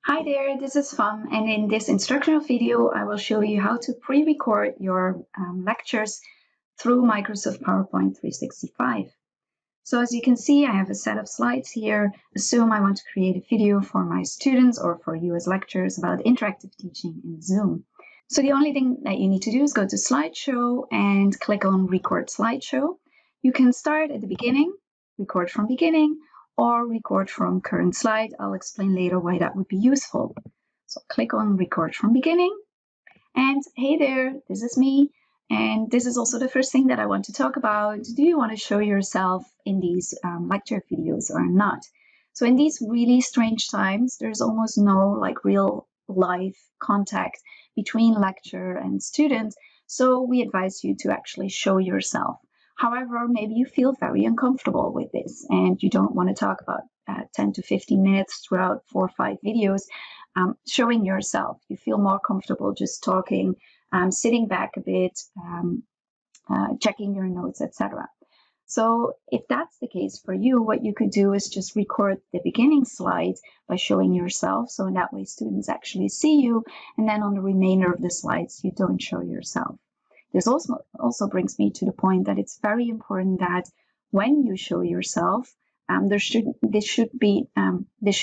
Hi there, this is Fun, and in this instructional video I will show you how to pre-record your lectures through Microsoft PowerPoint 365. So as you can see, I have a set of slides here. Assume I want to create a video for my students or for you as lecturers about interactive teaching in Zoom. So the only thing that you need to do is go to Slideshow and click on Record Slideshow. You can start at the beginning, record from beginning, or record from current slide. I'll explain later why that would be useful. So click on Record from beginning. And hey there, this is me. And this is also the first thing that I want to talk about. Do you want to show yourself in these lecture videos or not? So in these really strange times, there's almost no real live contact between lecturer and student. So we advise you to actually show yourself. However, maybe you feel very uncomfortable with this and you don't want to talk about 10 to 15 minutes throughout 4 or 5 videos showing yourself. You feel more comfortable just talking, sitting back a bit, checking your notes, etc. So if that's the case for you, what you could do is just record the beginning slides by showing yourself. So in that way, students actually see you. And then on the remainder of the slides, you don't show yourself. This also brings me to the point that it's very important that when you show yourself, this should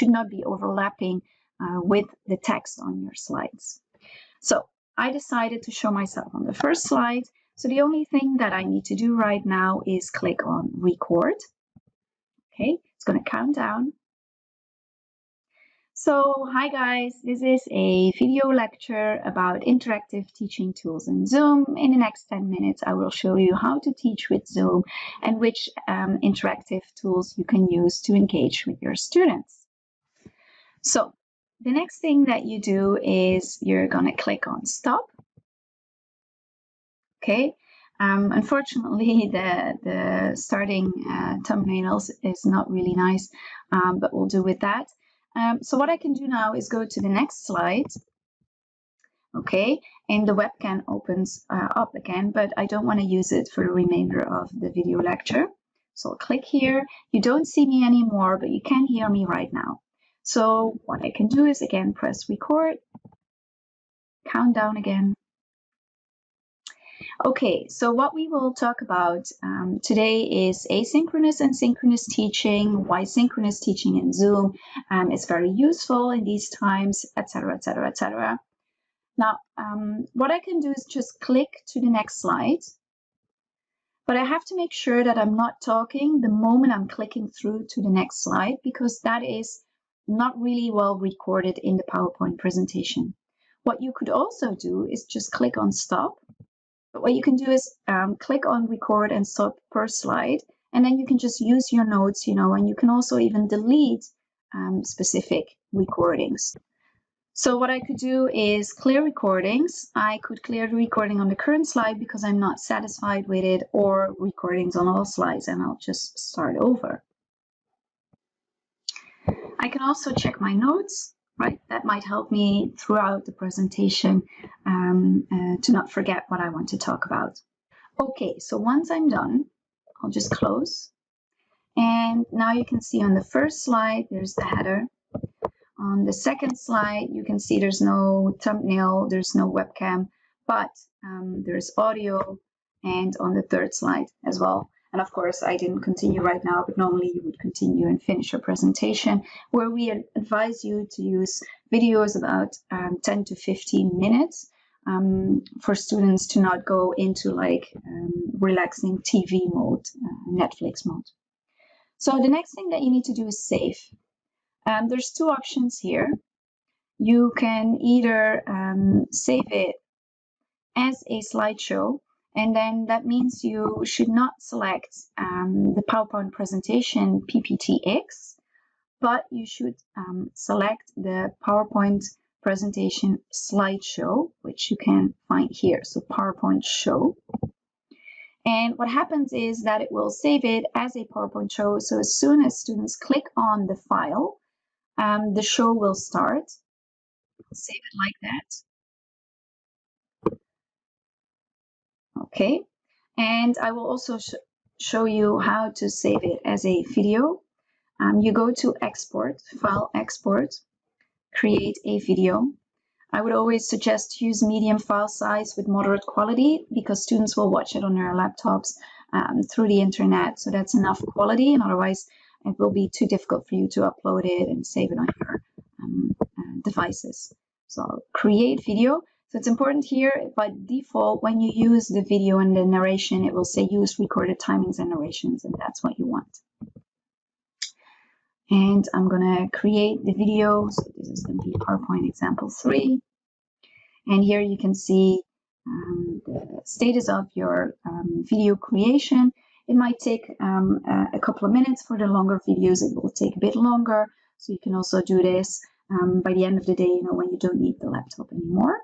not be overlapping with the text on your slides. So I decided to show myself on the first slide. So the only thing that I need to do right now is click on record. Okay, it's going to count down. So hi guys, this is a video lecture about interactive teaching tools in Zoom. In the next 10 minutes, I will show you how to teach with Zoom and which interactive tools you can use to engage with your students. So the next thing that you do is you're going to click on stop. Okay. Unfortunately, the starting thumbnails is not really nice, but we'll do with that. So what I can do now is go to the next slide. Okay, and the webcam opens up again, but I don't want to use it for the remainder of the video lecture. So I'll click here. You don't see me anymore, but you can hear me right now. So what I can do is again press record, count down again. Okay, so what we will talk about today is asynchronous and synchronous teaching, why synchronous teaching in Zoom is very useful in these times, etc., etc., etc. Now, what I can do is just click to the next slide, but I have to make sure that I'm not talking the moment I'm clicking through to the next slide, because that is not really well recorded in the PowerPoint presentation. What you could also do is just click on stop. But what you can do is click on record and stop per slide, and then you can just use your notes, and you can also even delete specific recordings. So what I could do is clear recordings. I could clear the recording on the current slide because I'm not satisfied with it, or recordings on all slides, and I'll just start over. I can also check my notes. Right, that might help me throughout the presentation to not forget what I want to talk about. Okay, so once I'm done, I'll just close. And now you can see on the first slide, there's the header. On the second slide, you can see there's no thumbnail, there's no webcam, but there's audio, and on the third slide as well. And of course, I didn't continue right now, but normally you would continue and finish your presentation, where we advise you to use videos about 10 to 15 minutes for students to not go into relaxing TV mode, Netflix mode. So the next thing that you need to do is save. There's two options here. You can either save it as a slideshow, and then that means you should not select the PowerPoint presentation PPTX, but you should select the PowerPoint presentation slideshow, which you can find here. So PowerPoint show. And what happens is that it will save it as a PowerPoint show. So as soon as students click on the file, the show will start. Save it like that. Okay. And I will also show you how to save it as a video. You go to export, file export, create a video. I would always suggest to use medium file size with moderate quality because students will watch it on their laptops through the internet. So that's enough quality, and otherwise it will be too difficult for you to upload it and save it on your devices. So I'll create video. So it's important here, by default, when you use the video and the narration, it will say use recorded timings and narrations, and that's what you want. And I'm going to create the video. So this is going to be PowerPoint example 3. And here you can see the status of your video creation. It might take a couple of minutes. For the longer videos, it will take a bit longer. So you can also do this by the end of the day, when you don't need the laptop anymore.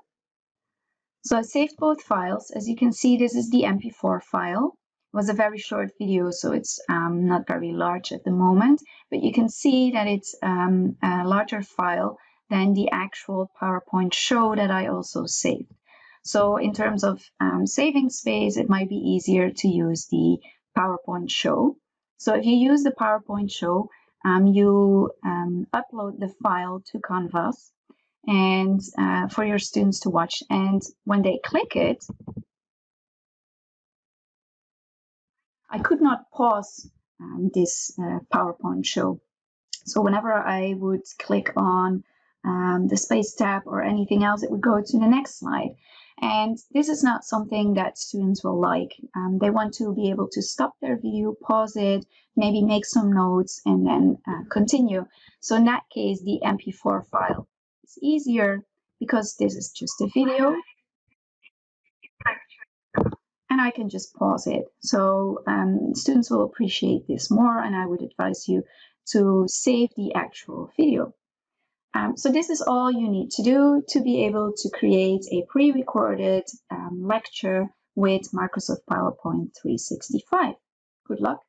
So I saved both files. As you can see, this is the MP4 file. It was a very short video, so it's not very large at the moment, but you can see that it's a larger file than the actual PowerPoint show that I also saved. So in terms of saving space, it might be easier to use the PowerPoint show. So if you use the PowerPoint show, you upload the file to Canvas and for your students to watch. And when they click it, I could not pause this PowerPoint show. So whenever I would click on the Space tab or anything else, it would go to the next slide. And this is not something that students will like. They want to be able to stop their video, pause it, maybe make some notes, and then continue. So in that case, the MP4 file is easier because this is just a video. And I can just pause it. So students will appreciate this more, and I would advise you to save the actual video. So this is all you need to do to be able to create a pre-recorded lecture with Microsoft PowerPoint 365. Good luck.